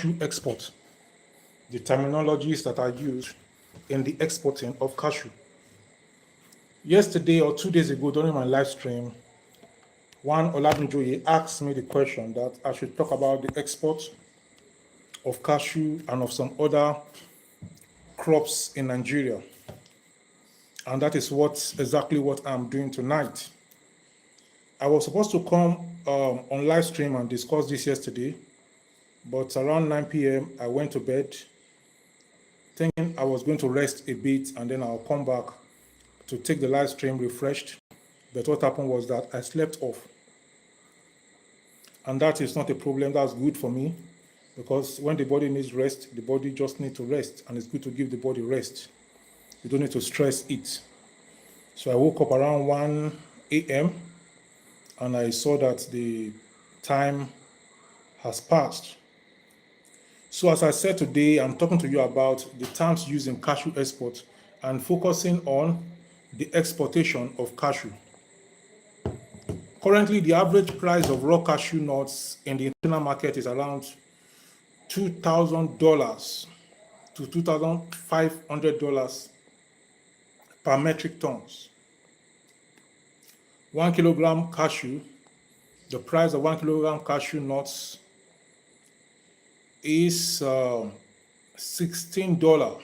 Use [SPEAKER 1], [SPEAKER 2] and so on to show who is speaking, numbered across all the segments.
[SPEAKER 1] cashew export, the terminologies that are used in the exporting of cashew. Yesterday or 2 days ago during my live stream, one Oladunjoye asked me the question that I should talk about the export of cashew and of some other crops in Nigeria. And that is exactly what I'm doing tonight. I was supposed to come on live stream and discuss this yesterday, but around 9 p.m. I went to bed thinking I was going to rest a bit and then I'll come back to take the live stream refreshed. But what happened was that I slept off. And that is not a problem. That's good for me, because when the body needs rest, the body just needs to rest, and it's good to give the body rest. You don't need to stress it. So I woke up around 1 a.m. and I saw that the time has passed. So as I said today, I'm talking to you about the terms used in cashew export and focusing on the exportation of cashew. Currently, the average price of raw cashew nuts in the international market is around $2,000 to $2,500 per metric tons. 1 kilogram cashew, the price of 1 kilogram cashew nuts is $16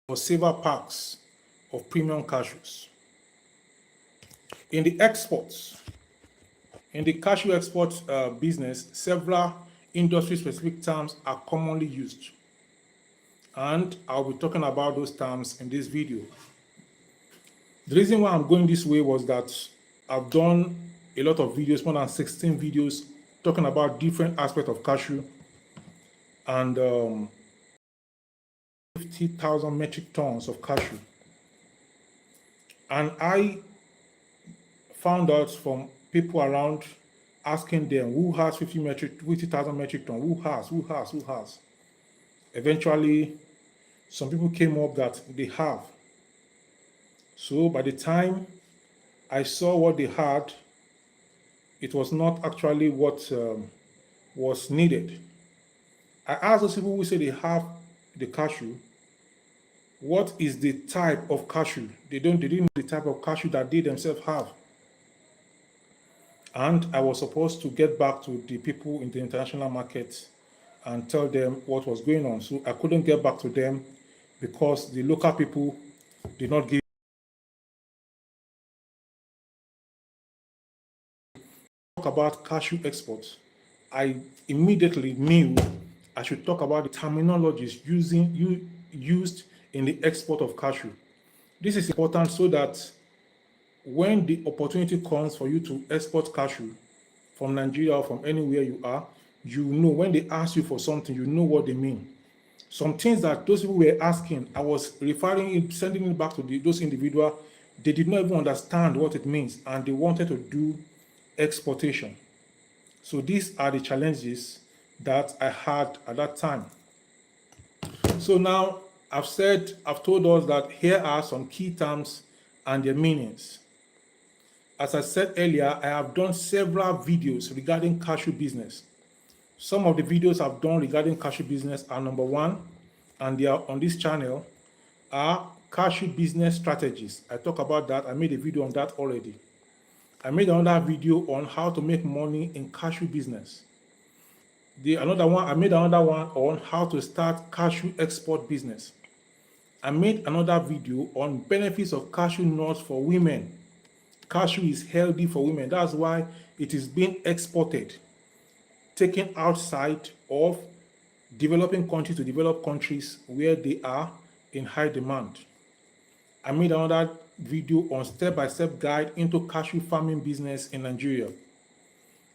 [SPEAKER 1] for silver packs of premium cashews. In the exports, in the cashew export business, several industry-specific terms are commonly used, and I'll be talking about those terms in this video. The reason why I'm going this way was that I've done a lot of videos, more than 16 videos, talking about different aspects of cashew, and 50,000 metric tons of cashew. And I found out from people around, asking them who has 50,000 metric tons, who has. Eventually, some people came up that they have. So by the time I saw what they had, it was not actually what was needed. I asked those people who say they have the cashew, what is the type of cashew? They didn't know the type of cashew that they themselves have. And I was supposed to get back to the people in the international market and tell them what was going on. So I couldn't get back to them because the local people did not give talk about cashew exports. I immediately knew I should talk about the terminologies used in the export of cashew. This is important so that when the opportunity comes for you to export cashew from Nigeria or from anywhere you are, you know when they ask you for something, you know what they mean. Some things that those people were asking, I was sending it back to those individuals. They did not even understand what it means, and they wanted to do exportation. So these are the challenges that I had at that time. So now I've told us that here are some key terms and their meanings. As I said earlier, I have done several videos regarding cashew business. Some of the videos I've done regarding cashew business are number one, and they are on this channel, are cashew business strategies. I talk about that. I made a video on that already. I made another video on how to make money in cashew business. I made another one on how to start cashew export business. I made another video on benefits of cashew nuts for women. Cashew is healthy for women. That's why it is being exported, taken outside of developing countries to developed countries where they are in high demand. I made another video on step-by-step guide into cashew farming business in Nigeria.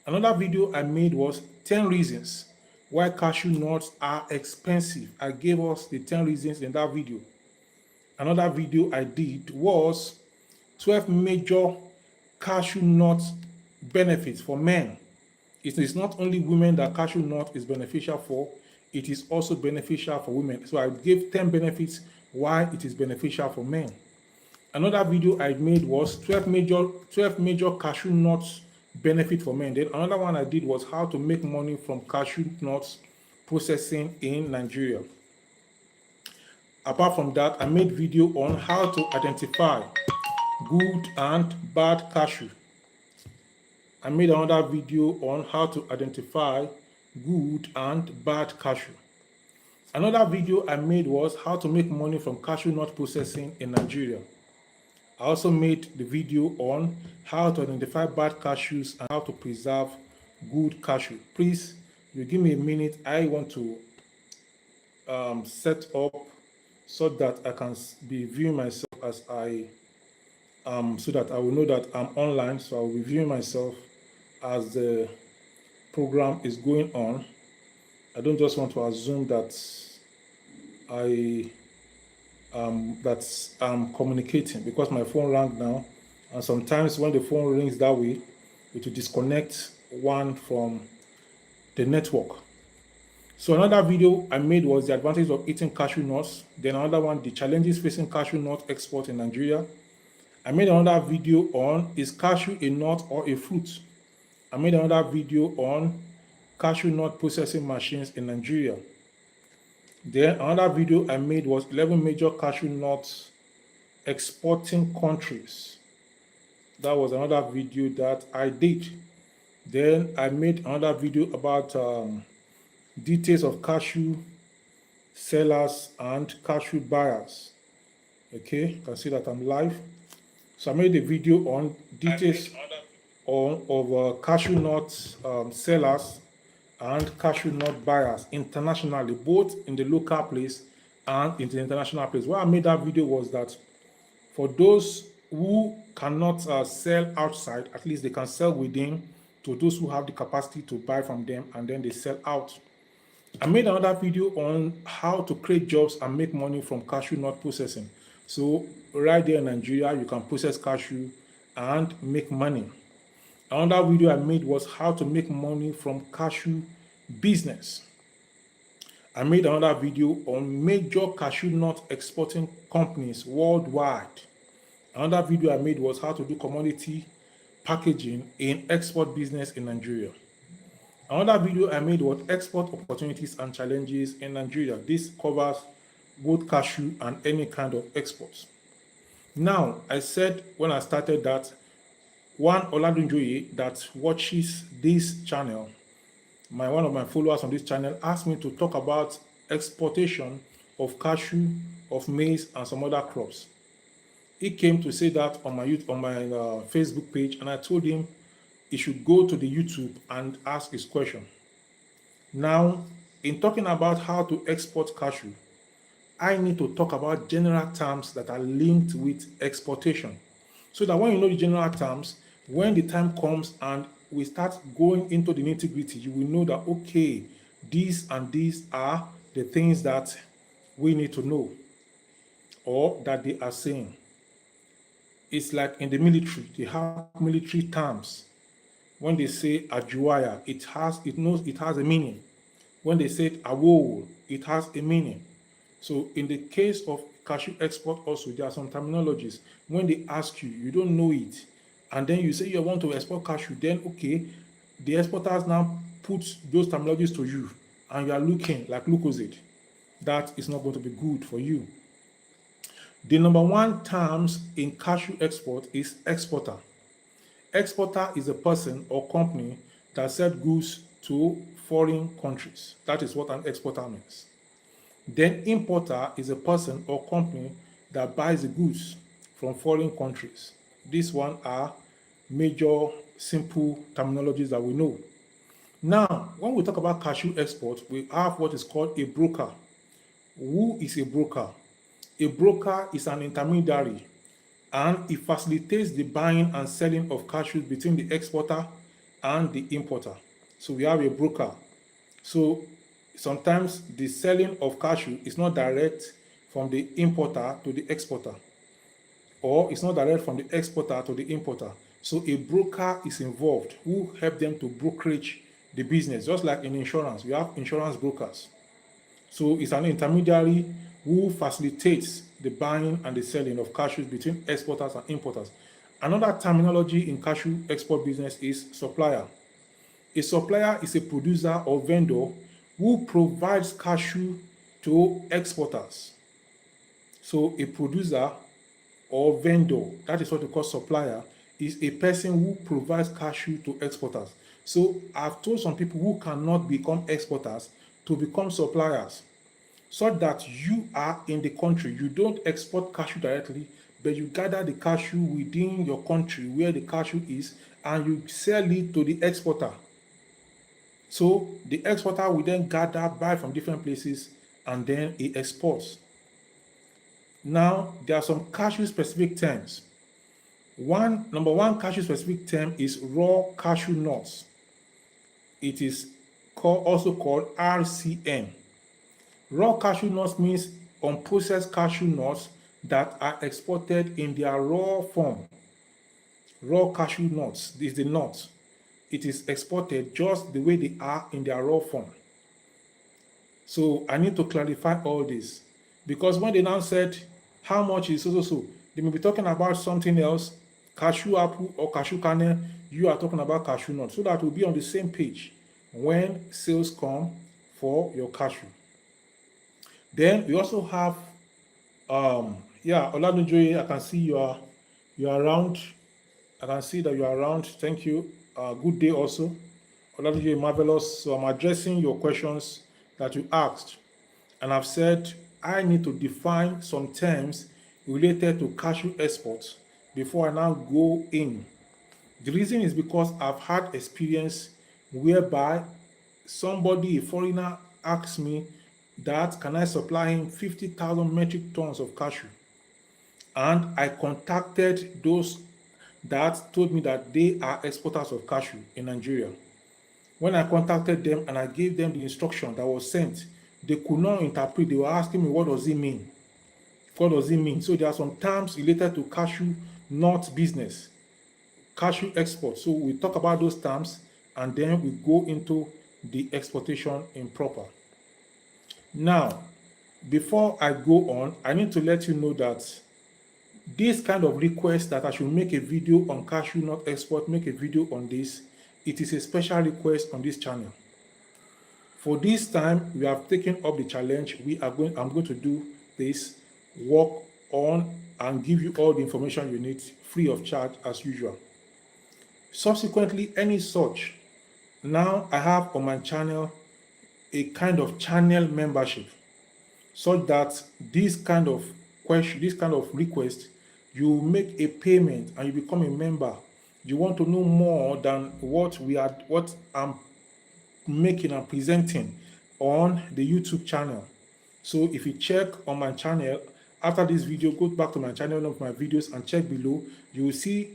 [SPEAKER 1] Another video I made was 10 reasons why cashew nuts are expensive. I gave us the 10 reasons in that video. Another video I did was 12 major cashew nut benefits for men. It is not only women that cashew nut is beneficial for, it is also beneficial for women. So I gave 10 benefits why it is beneficial for men. Another video I made was 12 major cashew nuts benefit for men. Then another one I did was how to make money from cashew nuts processing in Nigeria. Apart from that, I made video on how to identify good and bad cashew. I made another video on how to identify good and bad cashew. Another video I made was how to make money from cashew nut processing in Nigeria. I also made the video on how to identify bad cashews and how to preserve good cashew. Please, you give me a minute. I want to set up so that I can be viewing myself as so that I will know that I'm online. So I will be viewing myself as the program is going on. I don't just want to assume that I'm communicating, because my phone rang now, and sometimes when the phone rings that way, it will disconnect one from the network. So another video I made was the advantage of eating cashew nuts. Then another one, the challenges facing cashew nut export in Nigeria. I made another video on, is cashew a nut or a fruit? I made another video on cashew nut processing machines in Nigeria. Then another video I made was 11 major cashew nuts exporting countries. That was another video that I did. Then I made another video about details of cashew sellers and cashew buyers. Okay, you can see that I'm live. So I made a video on details of cashew nut sellers and cashew nut buyers internationally, both in the local place and in the international place. Why I made that video was that for those who cannot sell outside, at least they can sell within, to those who have the capacity to buy from them and then they sell out. I made another video on how to create jobs and make money from cashew nut processing. So right there in Nigeria, you can process cashew and make money. Another video I made was how to make money from cashew business. I made another video on major cashew nut exporting companies worldwide. Another video I made was how to do commodity packaging in export business in Nigeria. Another video I made was export opportunities and challenges in Nigeria. This covers both cashew and any kind of exports. Now, I said when I started that one Oladunjoye that watches this channel, one of my followers on this channel, asked me to talk about exportation of cashew, of maize, and some other crops. He came to say that on my Facebook page, and I told him he should go to the YouTube and ask his question. Now, in talking about how to export cashew, I need to talk about general terms that are linked with exportation, so that when you know the general terms, when the time comes and we start going into the nitty-gritty, you will know that, okay, these and these are the things that we need to know, or that they are saying. It's like in the military, they have military terms. When they say ajuaya, it has a meaning. When they say awo, it has a meaning. So in the case of cashew export also, there are some terminologies. When they ask you, you don't know it, and then you say you want to export cashew, then okay, the exporters now put those terminologies to you, and you are looking like Lucozade. That is not going to be good for you. The number one terms in cashew export is exporter. Exporter is a person or company that sells goods to foreign countries. That is what an exporter means. Then importer is a person or company that buys the goods from foreign countries. These one are major simple terminologies that we know. Now, when we talk about cashew export, we have what is called a broker. Who is a broker? A broker is an intermediary, and it facilitates the buying and selling of cashews between the exporter and the importer. So we have a broker. So sometimes the selling of cashew is not direct from the importer to the exporter, or it's not direct from the exporter to the importer. So a broker is involved who help them to brokerage the business. Just like in insurance, we have insurance brokers. So it's an intermediary who facilitates the buying and the selling of cashews between exporters and importers. Another terminology in cashew export business is supplier. A supplier is a producer or vendor who provides cashew to exporters. So a producer or vendor, that is what we call supplier, is a person who provides cashew to exporters. So I've told some people who cannot become exporters to become suppliers, so that you are in the country. You don't export cashew directly, but you gather the cashew within your country where the cashew is, and you sell it to the exporter. So the exporter will then gather, buy from different places, and then he exports. Now, there are some cashew-specific terms. Number one cashew-specific term is raw cashew nuts. It is also called RCN. Raw cashew nuts means unprocessed cashew nuts that are exported in their raw form. Raw cashew nuts is the nut. It is exported just the way they are in their raw form. So I need to clarify all this, because when they now said how much is so, they may be talking about something else, cashew apple or cashew kernel. You are talking about cashew nut, so that we'll be on the same page when sales come for your cashew. Then we also have Oladunjoye, I can see you are around. I can see that you are around. Thank you. Good day also. Oladunjoye, marvelous. So I'm addressing your questions that you asked. And I've said I need to define some terms related to cashew exports before I now go in. The reason is because I've had experience whereby somebody, a foreigner, asked me that can I supply him 50,000 metric tons of cashew. And I contacted those that told me that they are exporters of cashew in Nigeria. When I contacted them and I gave them the instruction that was sent, they could not interpret. They were asking me, what does it mean? What does it mean? So there are some terms related to cashew nut business, cashew export. So we talk about those terms and then we go into the exportation in proper. Now, before I go on, I need to let you know that this kind of request that I should make a video on cashew nut export, make a video on this, it is a special request on this channel. For this time, we have taken up the challenge. I'm going to do this, work on, and give you all the information you need free of charge as usual. Subsequently, any such, now I have on my channel a kind of channel membership, so that this kind of question, this kind of request, you make a payment and you become a member. You want to know more than what I'm making and presenting on the YouTube channel. So if you check on my channel after this video, go back to my channel, one of my videos, and check below, you will see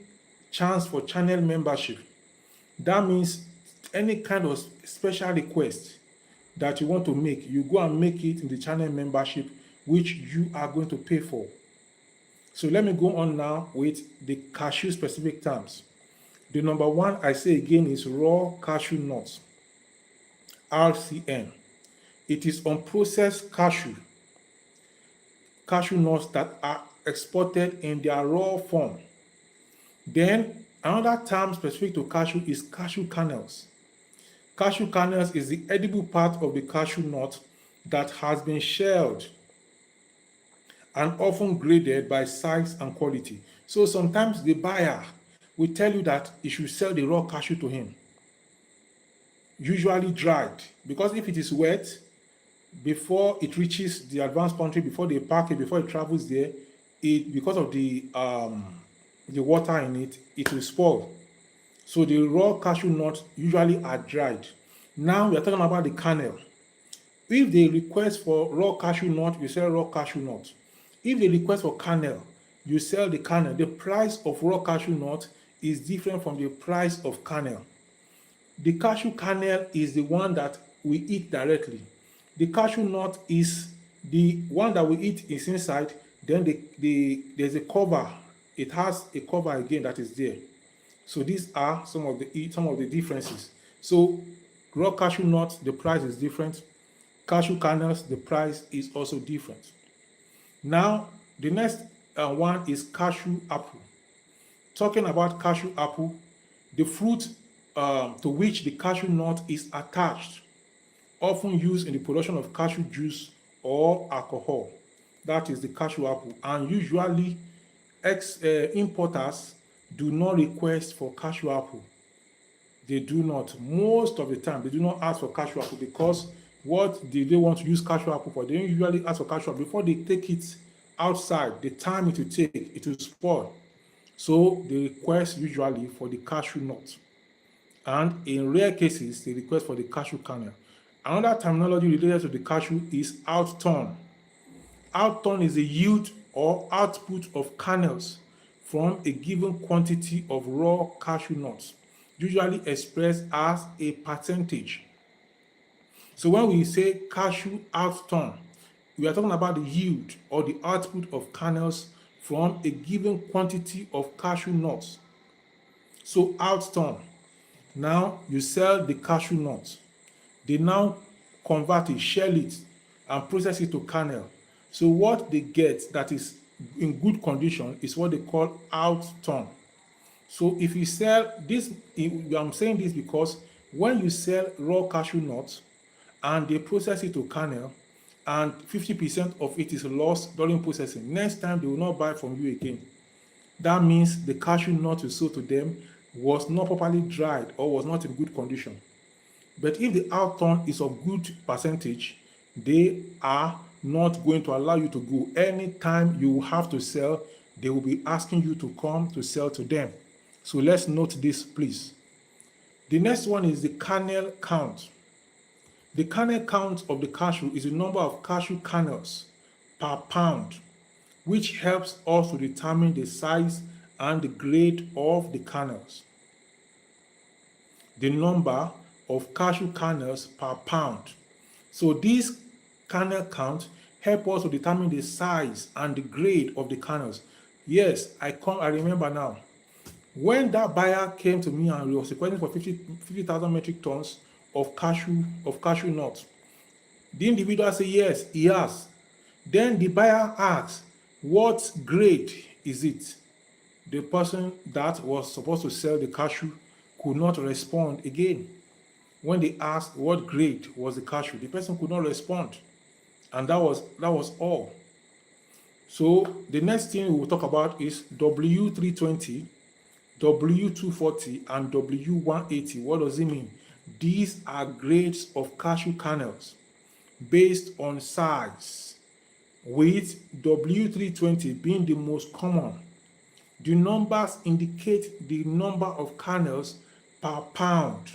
[SPEAKER 1] chance for channel membership. That means any kind of special request that you want to make, you go and make it in the channel membership, which you are going to pay for. So let me go on now with the cashew specific terms. The number one, I say again, is raw cashew nuts, RCN. It is unprocessed cashew nuts that are exported in their raw form. Then another term specific to cashew is cashew kernels. Cashew kernels is the edible part of the cashew nut that has been shelled and often graded by size and quality. So sometimes the buyer will tell you that you should sell the raw cashew to him, usually dried, because if it is wet, before it reaches the advanced country, before they pack it, before it travels there, because of the water in it, it will spoil. So the raw cashew nuts usually are dried. Now we are talking about the kernel. If they request for raw cashew nut, you sell raw cashew nut. If they request for kernel, you sell the kernel. The price of raw cashew nut is different from the price of kernel. The cashew kernel is the one that we eat directly. The cashew nut is the one that we eat is inside. Then there's a cover. It has a cover again that is there. So these are some of the differences. So raw cashew nuts, the price is different. Cashew kernels, the price is also different. Now, the next one is cashew apple. Talking about cashew apple, the fruit to which the cashew nut is attached often used in the production of cashew juice or alcohol. That is the cashew apple. And usually, importers do not request for cashew apple. They do not. Most of the time, they do not ask for cashew apple because what do they want to use cashew apple for? They don't usually ask for cashew apple. Before they take it outside, the time it will take, it will spoil. So they request usually for the cashew nut. And in rare cases, they request for the cashew kernel. Another terminology related to the cashew is outturn. Outturn is the yield or output of kernels from a given quantity of raw cashew nuts, usually expressed as a percentage. So when we say cashew outturn, we are talking about the yield or the output of kernels from a given quantity of cashew nuts. So outturn. Now you sell the cashew nuts. They now convert it, shell it, and process it to kernel. So what they get that is in good condition is what they call outturn. So if you sell this, I'm saying this because when you sell raw cashew nuts and they process it to kernel and 50% of it is lost during processing, next time they will not buy from you again. That means the cashew nut you sold to them was not properly dried or was not in good condition. But if the outturn is of good percentage, they are not going to allow you to go. Anytime you have to sell, they will be asking you to come to sell to them. So let's note this, please. The next one is the kernel count. The kernel count of the cashew is the number of cashew kernels per pound, which helps us to determine the size and the grade of the kernels. The number of cashew kernels per pound. So this kernel count help us to determine the size and the grade of the kernels. Yes, I remember now. When that buyer came to me and was requesting for 50,000 metric tons of cashew nuts, the individual said yes, he has. Then the buyer asked, what grade is it? The person that was supposed to sell the cashew could not respond again. When they asked what grade was the cashew, the person could not respond. And that was all. So the next thing we will talk about is W320, W240, and W180. What does it mean? These are grades of cashew kernels based on size, with W320 being the most common. The numbers indicate the number of kernels per pound.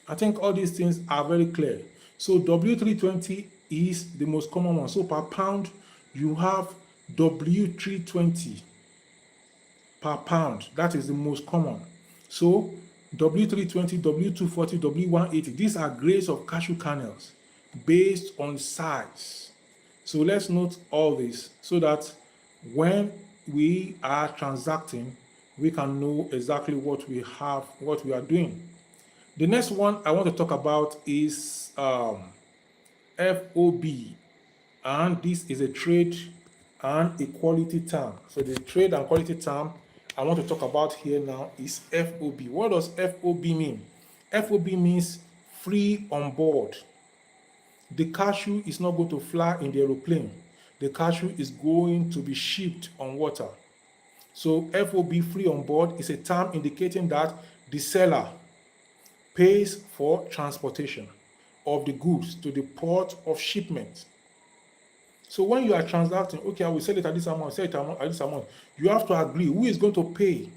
[SPEAKER 1] I think all these things are very clear. So W320 is the most common one. So per pound, you have W320 per pound. That is the most common. So W320, W240, W180, these are grades of cashew kernels based on size. So let's note all this so that when we are transacting, we can know exactly what we have, what we are doing. The next one I want to talk about is FOB, and this is a trade and a quality term. So the trade and quality term I want to talk about here now is FOB. What does FOB mean? FOB means free on board. The cashew is not going to fly in the aeroplane. The cashew is going to be shipped on water. So FOB, free on board, is a term indicating that the seller pays for transportation of the goods to the port of shipment. So when you are transacting, okay, I will sell it at this amount, sell it at this amount, you have to agree who is going to pay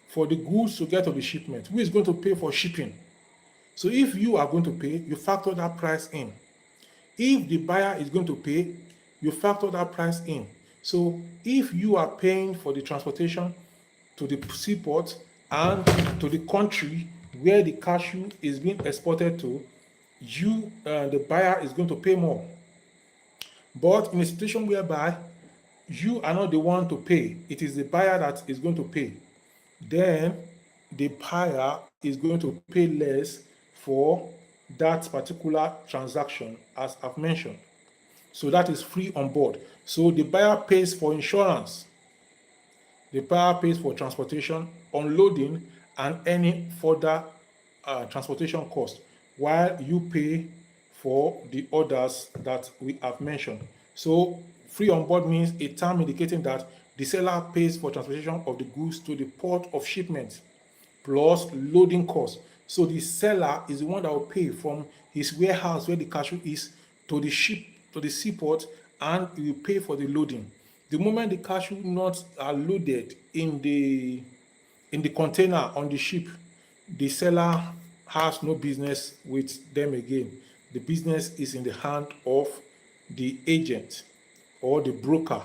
[SPEAKER 1] for the goods to get to the shipment, who is going to pay for shipping. So if you are going to pay, you factor that price in. If the buyer is going to pay, you factor that price in. So if you are paying for the transportation to the seaport and to the country where the cashew is being exported to, the buyer is going to pay more. But in a situation whereby you are not the one to pay, it is the buyer that is going to pay, then the buyer is going to pay less for that particular transaction, as I've mentioned. So that is free on board. So the buyer pays for insurance, the buyer pays for transportation, unloading, and any further transportation cost. while you pay for the orders that we have mentioned. So free on board means a term indicating that the seller pays for transportation of the goods to the port of shipment plus loading costs. So the seller is the one that will pay from his warehouse where the cashew is to the seaport, and he will pay for the loading. The moment the cashew nuts are loaded in the container on the ship, the seller has no business with them again. The business is in the hand of the agent or the broker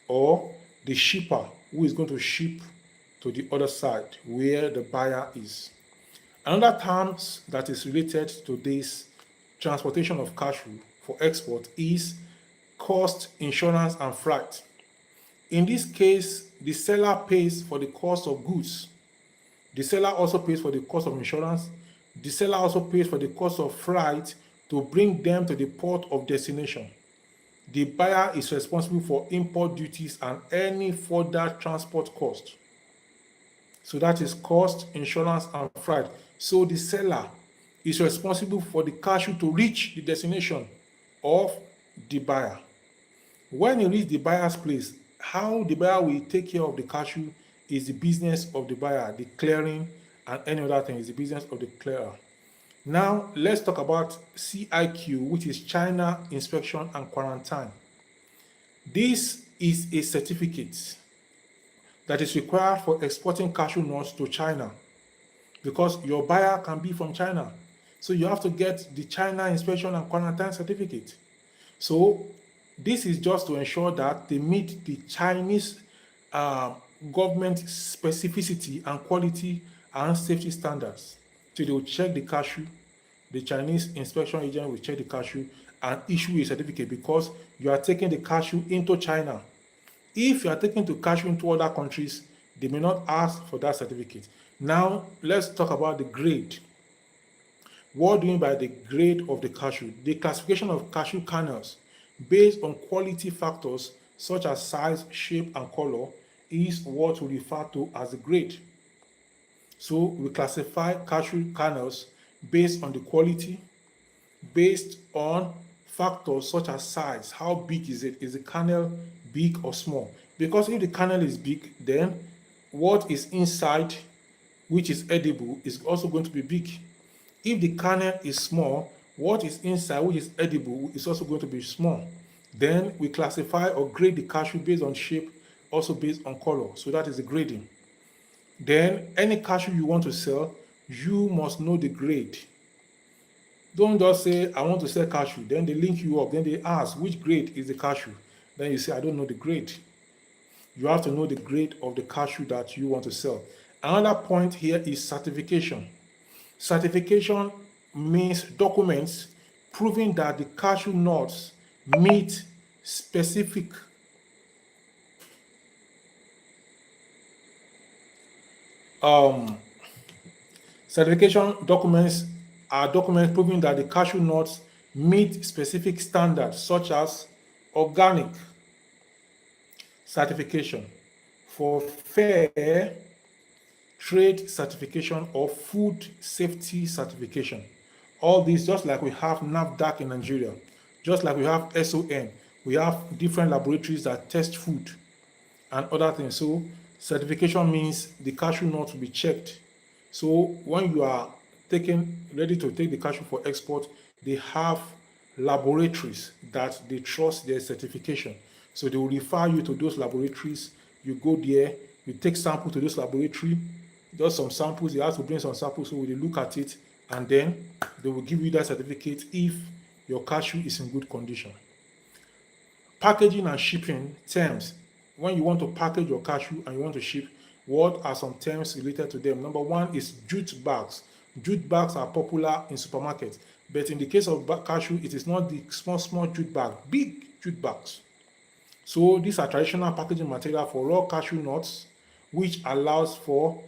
[SPEAKER 1] or the shipper who is going to ship to the other side where the buyer is. Another term that is related to this transportation of cashew for export is cost, insurance, and freight. In this case, the seller pays for the cost of goods. The seller also pays for the cost of insurance. The seller also pays for the cost of freight to bring them to the port of destination. The buyer is responsible for import duties and any further transport cost. So that is cost, insurance, and freight. So the seller is responsible for the cashew to reach the destination of the buyer. When he reaches the buyer's place, how the buyer will take care of the cashew is the business of the buyer. The clearing and any other thing is the business of the clearer. Now, let's talk about CIQ, which is China Inspection and Quarantine. This is a certificate that is required for exporting cashew nuts to China, because your buyer can be from China. So you have to get the China Inspection and Quarantine certificate. So this is just to ensure that they meet the Chinese government specificity and quality and safety standards. So they will check the cashew, the Chinese inspection agent will check the cashew and issue a certificate, because you are taking the cashew into China. If you are taking the cashew into other countries, they may not ask for that certificate. Now, let's talk about the grade. What do you mean by the grade of the cashew? The classification of cashew kernels based on quality factors such as size, shape, and color is what we refer to as the grade. So we classify cashew kernels based on the quality, based on factors such as size. How big is it? Is the kernel big or small? Because if the kernel is big, then what is inside, which is edible, is also going to be big. If the kernel is small, what is inside, which is edible, is also going to be small. Then we classify or grade the cashew based on shape, also based on color. So that is the grading. Then any cashew you want to sell, you must know the grade. Don't just say, I want to sell cashew. Then they link you up. Then they ask, which grade is the cashew? Then you say, I don't know the grade. You have to know the grade of the cashew that you want to sell. Another point here is certification. Certification means documents proving that the cashew nuts meet specific certification documents are documents proving that the cashew nuts meet specific standards, such as organic certification, for fair trade certification, or food safety certification. All these, just like we have NAFDAC in Nigeria, just like we have SON, we have different laboratories that test food and other things. So certification means the cashew nut will be checked. So when you are ready to take the cashew for export, they have laboratories that they trust their certification. So they will refer you to those laboratories. You go there, you take sample to those laboratory, just some samples. You have to bring some samples, so they look at it, and then they will give you that certificate if your cashew is in good condition. Packaging and shipping terms. When you want to package your cashew and you want to ship, what are some terms related to them? Number one is jute bags. Jute bags are popular in supermarkets, but in the case of cashew, it is not the small jute bag, big jute bags. So these are traditional packaging material for raw cashew nuts, which allows for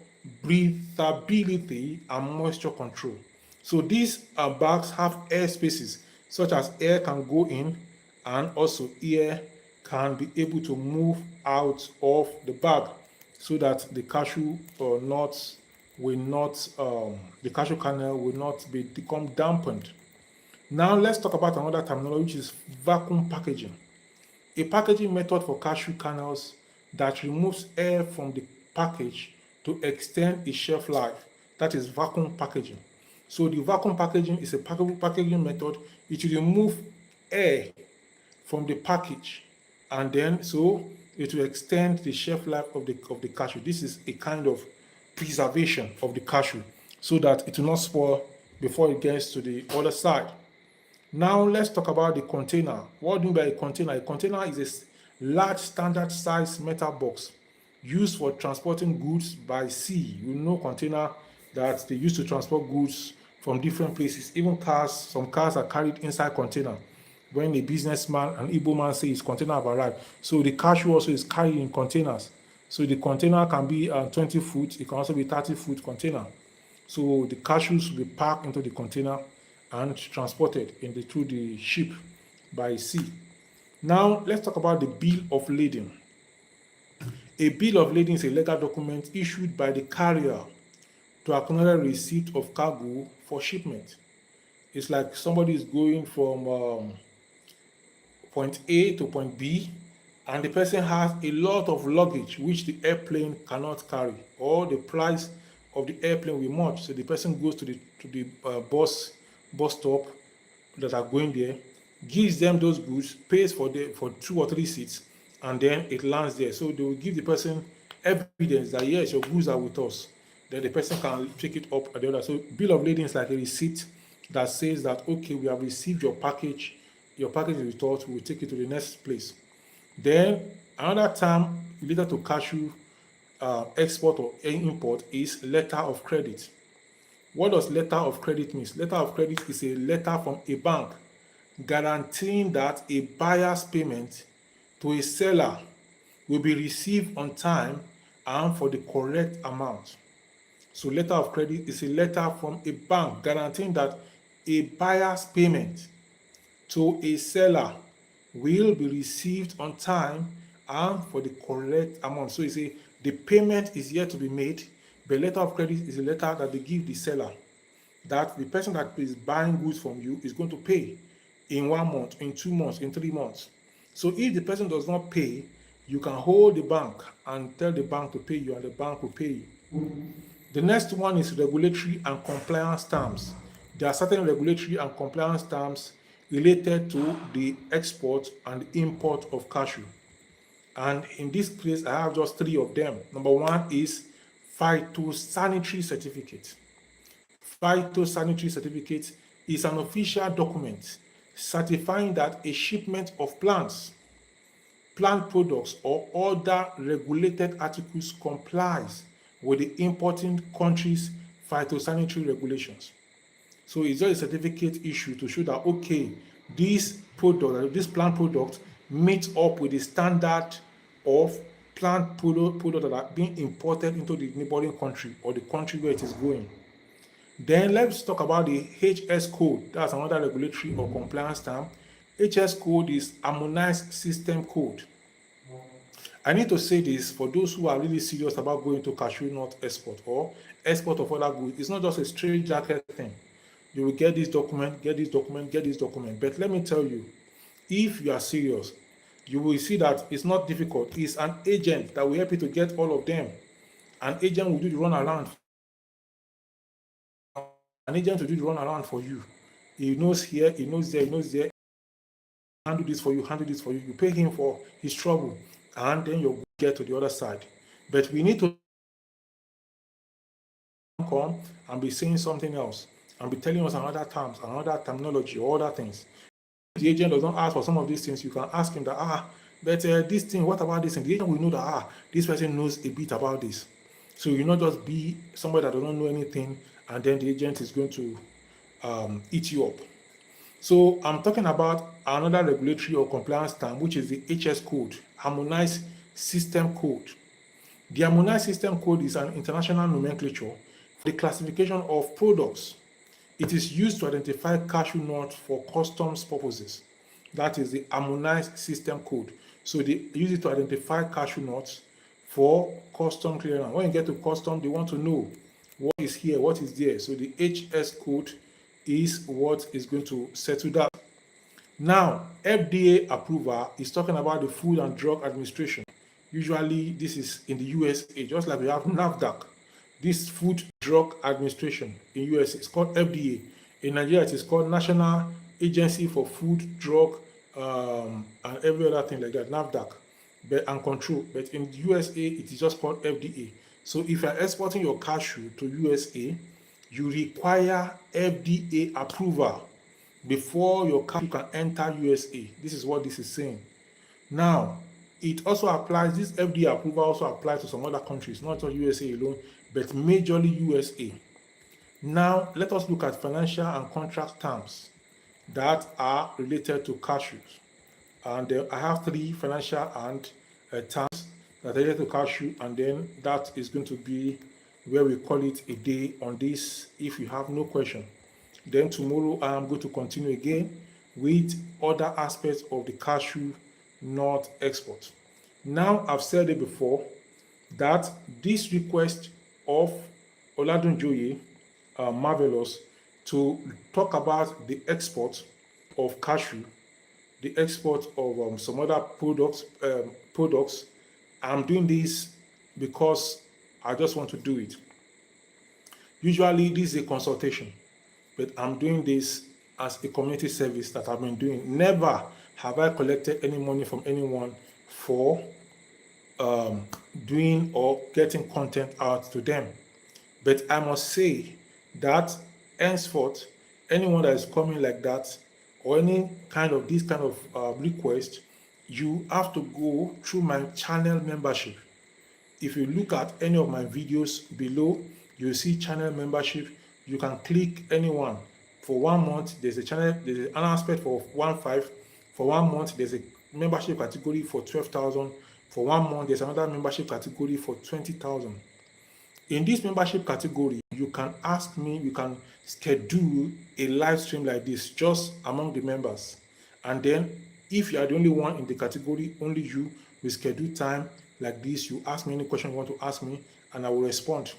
[SPEAKER 1] breathability and moisture control. So these bags have air spaces, such as air can go in and also air can be able to move out of the bag, so that the cashew nuts will not, the cashew kernel will not become dampened. Now let's talk about another terminology, which is vacuum packaging. A packaging method for cashew kernels that removes air from the package to extend its shelf life. That is vacuum packaging. So the vacuum packaging is a packaging method. It will remove air from the package, and then so it will extend the shelf life of the cashew. This is a kind of preservation of the cashew so that it will not spoil before it gets to the other side. Now let's talk about the container. What do you mean by a container? A container is a large standard size metal box used for transporting goods by sea. You know, container that they use to transport goods from different places. Even cars, some cars are carried inside container. When a businessman, an Igbo man says his container have arrived. So the cashew also is carried in containers. So the container can be 20 foot, it can also be 30-foot container. So the cashews will be packed into the container and transported through the ship by sea. Now let's talk about the bill of lading. A bill of lading is a legal document issued by the carrier to acknowledge receipt of cargo for shipment. It's like somebody is going from point A to point B, and the person has a lot of luggage which the airplane cannot carry, or the price of the airplane will much. So the person goes to the bus stop that are going there, gives them those goods, pays for 2 or 3 seats, and then it lands there. So they will give the person evidence that yes, your goods are with us. Then the person can pick it up at the other. So bill of lading is like a receipt that says that okay, we have received your package. Your package is with us. We will take it to the next place. Then another term related to cashew export or import is letter of credit. What does letter of credit mean? Letter of credit is a letter from a bank guaranteeing that a buyer's payment to a seller will be received on time and for the correct amount. So letter of credit is a letter from a bank guaranteeing that a buyer's payment to a seller will be received on time and for the correct amount. So you see, the payment is yet to be made, but letter of credit is a letter that they give the seller that the person that is buying goods from you is going to pay in 1 month, in 2 months, in 3 months. So if the person does not pay, you can hold the bank and tell the bank to pay you, and the bank will pay you. The next one is regulatory and compliance terms. There are certain regulatory and compliance terms related to the export and import of cashew. And in this case, I have just 3 of them. Number 1 is phytosanitary certificate. Phytosanitary certificate is an official document certifying that a shipment of plants, plant products, or other regulated articles complies with the importing country's phytosanitary regulations. So it's just a certificate issue to show that okay, this product, this plant product meets up with the standard of plant product that are being imported into the neighboring country or the country where it is going. Then let's talk about the HS code. That's another regulatory or compliance term. HS code is Harmonized System Code. I need to say this for those who are really serious about going to cashew nut export or export of other goods. It's not just a straight jacket thing. You will get this document, get this document, get this document. But let me tell you, if you are serious, you will see that it's not difficult. It's an agent that will help you to get all of them. An agent will do the run around. An agent will do the run around for you. He knows here, he knows there, he knows there. Handle this for you, handle this for you. You pay him for his trouble, and then you'll get to the other side. But we need to come and be saying something else and be telling us another terms, another terminology, or other things. If the agent does not ask for some of these things, you can ask him that, but this thing, what about this? And the agent will know that, this person knows a bit about this. So you not just be somebody that does not know anything, and then the agent is going to eat you up. So I'm talking about another regulatory or compliance term, which is the HS code, Harmonized System Code. The Harmonized System Code is an international nomenclature for the classification of products. It is used to identify cashew nuts for customs purposes. That is the Harmonized System Code. So they use it to identify cashew nuts for custom clearance. When you get to custom, they want to know what is here, what is there. So the HS code is what is going to settle that. Now, FDA approval is talking about the Food and Drug Administration. Usually, this is in the USA, just like we have NAFDAC. This Food Drug Administration in USA is called FDA. In Nigeria, it is called National Agency for Food, Drug, and every other thing like that, NAFDAC, and control. But in the USA, it is just called FDA. So if you are exporting your cashew to USA, you require FDA approval before your cashew can enter USA. This is what this is saying. Now, it also applies, this FDA approval also applies to some other countries, not just USA alone, but majorly USA. Now, let us look at financial and contract terms that are related to cashews. And I have three financial and terms that are related to cashew, and then that is going to be where we call it a day on this if you have no question. Then tomorrow I am going to continue again with other aspects of the cashew nut export. Now, I've said it before that this request of Oladunjoye Marvelous to talk about the export of cashew, the export of some other products. I'm doing this because I just want to do it. Usually, this is a consultation, but I'm doing this as a community service that I've been doing. Never have I collected any money from anyone for doing or getting content out to them. But I must say that henceforth, anyone that is coming like that, or any kind of this kind of request, you have to go through my channel membership. If you look at any of my videos below, you'll see channel membership. You can click anyone. For 1 month, there's a channel, there's an aspect for 1.5. For 1 month, there's a membership category for 12,000. For 1 month, there's another membership category for 20,000. In this membership category, you can ask me, you can schedule a live stream like this just among the members. And then if you are the only one in the category, only you will schedule time like this. You ask me any question you want to ask me, and I will respond.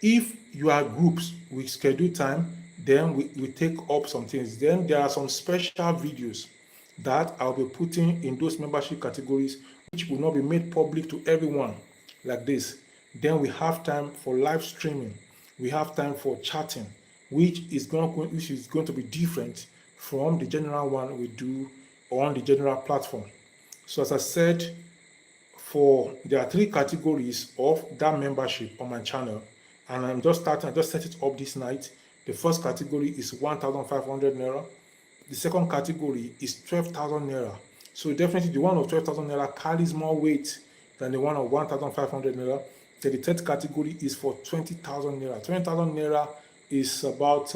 [SPEAKER 1] If you are groups, we schedule time, then we take up some things. Then there are some special videos that I'll be putting in those membership categories, which will not be made public to everyone like this. Then we have time for live streaming. We have time for chatting, which is going to be different from the general one we do on the general platform. So as I said, there are 3 categories of that membership on my channel, and I just set it up this night. The first category is 1,500 naira. The second category is 12,000 naira. So definitely the one of 12,000 naira carries more weight than the one of 1,500 naira. So the third category is for 20,000 naira. 20,000 naira is about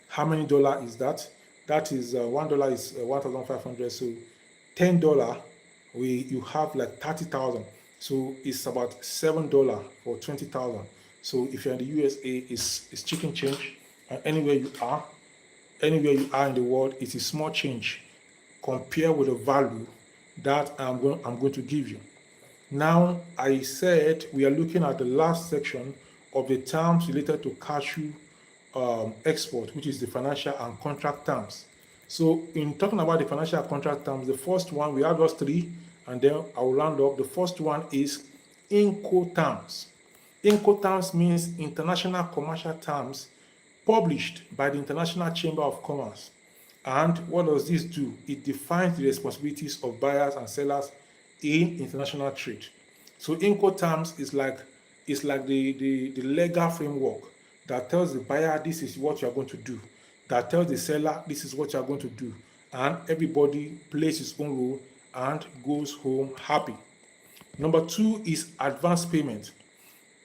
[SPEAKER 1] how many dollars is that? That is $1 is 1,500. So $10 you have like 30,000. So it's about $7 for 20,000. So if you're in the USA, it's chicken change. And anywhere you are in the world, it is small change compared with the value that I'm going to give you. Now, I said we are looking at the last section of the terms related to cashew export, which is the financial and contract terms. So in talking about the financial and contract terms, the first one, we have just 3, and then I will round up. The first one is Incoterms. Incoterms means international commercial terms published by the International Chamber of Commerce. And what does this do? It defines the responsibilities of buyers and sellers in international trade. So Incoterms is like the legal framework that tells the buyer this is what you are going to do, that tells the seller this is what you are going to do, and everybody plays his own role and goes home happy. Number 2 is advance payment.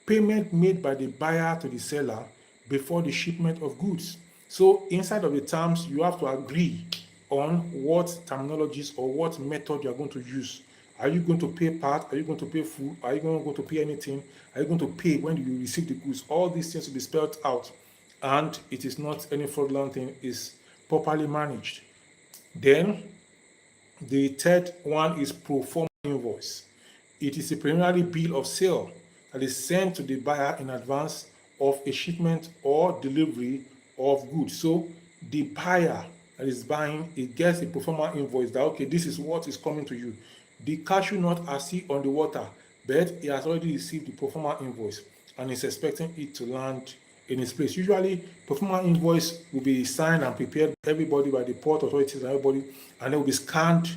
[SPEAKER 1] Payment made by the buyer to the seller before the shipment of goods. So inside of the terms, you have to agree on what terminologies or what method you are going to use. Are you going to pay part? Are you going to pay full? Are you going to pay anything? Are you going to pay when you receive the goods? All these things will be spelled out, and it is not any fraudulent thing, is properly managed. Then the third one is pro forma invoice. It is a preliminary bill of sale that is sent to the buyer in advance of a shipment or delivery of goods. So the buyer that is buying, it gets a pro forma invoice that, okay, this is what is coming to you. The cashew nut are still on the water, but he has already received the pro forma invoice and is expecting it to land in his place. Usually, pro forma invoice will be signed and prepared by everybody, by the port authorities and everybody, and it will be scanned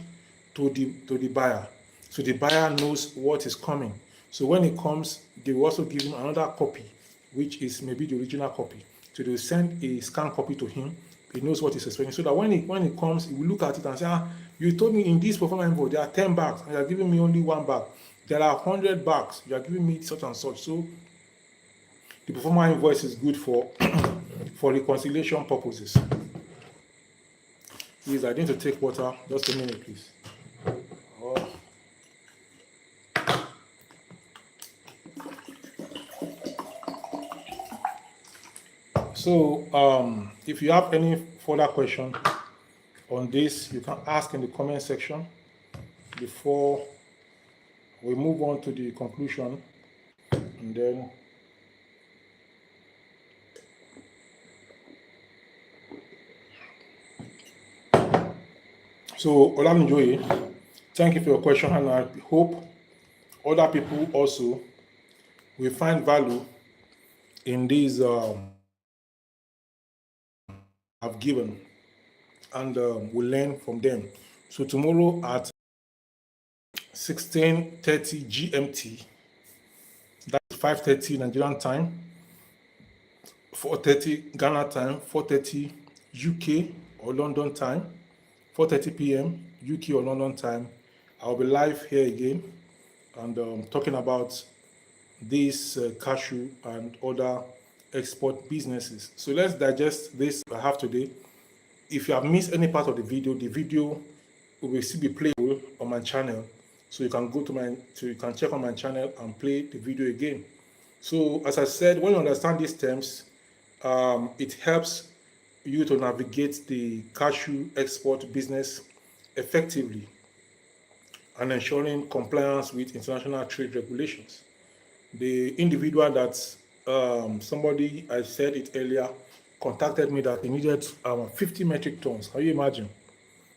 [SPEAKER 1] to the buyer. So the buyer knows what is coming. So when it comes, they will also give him another copy, which is maybe the original copy. So they will send a scanned copy to him. He knows what he's expecting. So that when it comes, he will look at it and say, you told me in this pro forma invoice there are 10 bags, and you are giving me only 1 bag. There are 100 bags, you are giving me such and such. So the pro forma invoice is good for for reconciliation purposes. Please, I need to take water. Just a minute, please. So, if you have any further question on this, you can ask in the comment section before we move on to the conclusion, and then so Olamide, thank you for your question, and I hope other people also will find value in these I've given, and we'll learn from them. So tomorrow at 16:30 GMT, that's 5:30 Nigerian time, 4:30 Ghana time, 4:30 UK or London time, 4:30 p.m. UK or London time, I'll be live here again and talking about this cashew and other export businesses. So let's digest this I have today. If you have missed any part of the video will still be playable on my channel. So you can go to you can check on my channel and play the video again. So as I said, when you understand these terms, it helps you to navigate the cashew export business effectively and ensuring compliance with international trade regulations. The individual that somebody, I said it earlier, contacted me that he needed 50 metric tons. Can you imagine?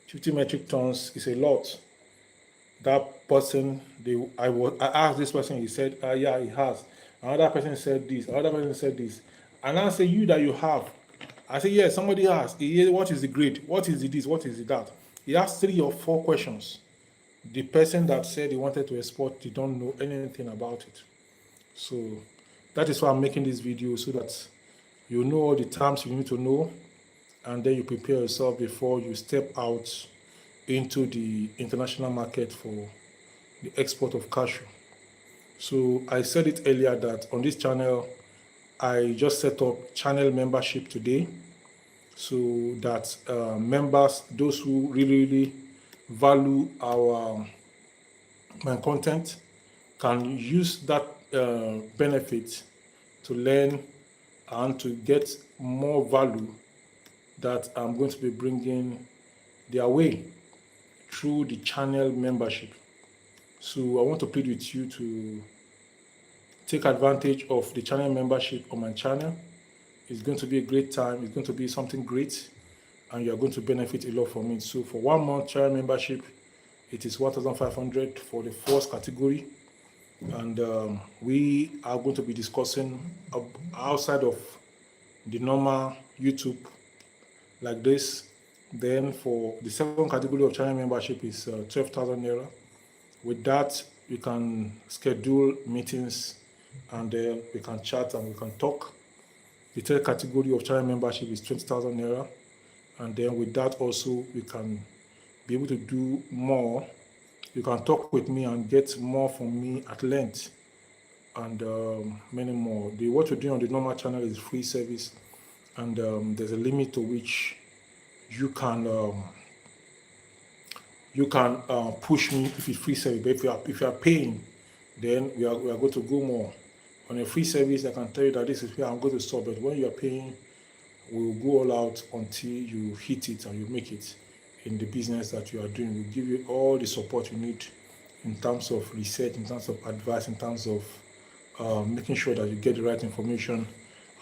[SPEAKER 1] 50 metric tons is a lot. That person, I asked this person, he said, yeah, he has. Another person said this, another person said this. And I say, you that you have. I say, yes, somebody asked, what is the grade? What is the this? What is the that? He asked 3 or 4 questions. The person that said he wanted to export, they don't know anything about it. So that is why I'm making this video, so that you know all the terms you need to know, and then you prepare yourself before you step out into the international market for the export of cashew. So I said it earlier that on this channel, I just set up channel membership today, so that members, those who really value my content, can use that benefit to learn and to get more value that I'm going to be bringing their way through the channel membership. So I want to plead with you to take advantage of the channel membership on my channel. It's going to be a great time. It's going to be something great, and you're going to benefit a lot from it. So for 1 month channel membership, it is 1,500 for the first category. And we are going to be discussing outside of the normal YouTube like this. Then for the second category of channel membership is 12,000 naira. With that, you can schedule meetings, and then we can chat and we can talk. The third category of channel membership is 20,000 naira. And then with that also, we can be able to do more. You can talk with me and get more from me at length, and many more. What we're doing on the normal channel is free service, and there's a limit to which you can push me if it's free service. But if you are paying, then we are going to go more. On a free service, I can tell you that this is where I'm going to stop. But when you are paying, we will go all out until you hit it and you make it in the business that you are doing. We'll give you all the support you need in terms of research, in terms of advice, in terms of making sure that you get the right information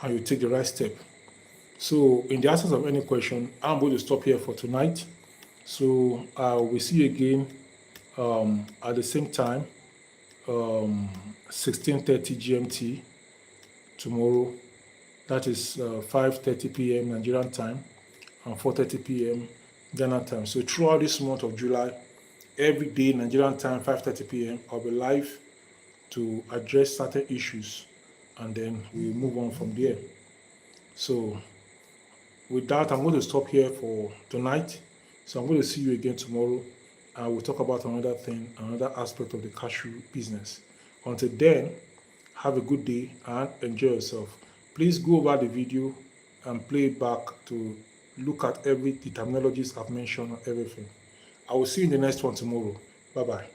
[SPEAKER 1] and you take the right step. So in the absence of any question, I'm going to stop here for tonight. So we'll see you again at the same time, 16:30 GMT tomorrow. That is 5:30 p.m. Nigerian time and 4:30 p.m. Ghana time. So throughout this month of July, every day Nigerian time, 5:30 p.m., I'll be live to address certain issues, and then we'll move on from there. So with that, I'm going to stop here for tonight. So I'm going to see you again tomorrow, and we'll talk about another thing, another aspect of the cashew business. Until then, have a good day and enjoy yourself. Please go over the video and play it back to look at the terminologies I've mentioned and everything. I will see you in the next one tomorrow. Bye-bye.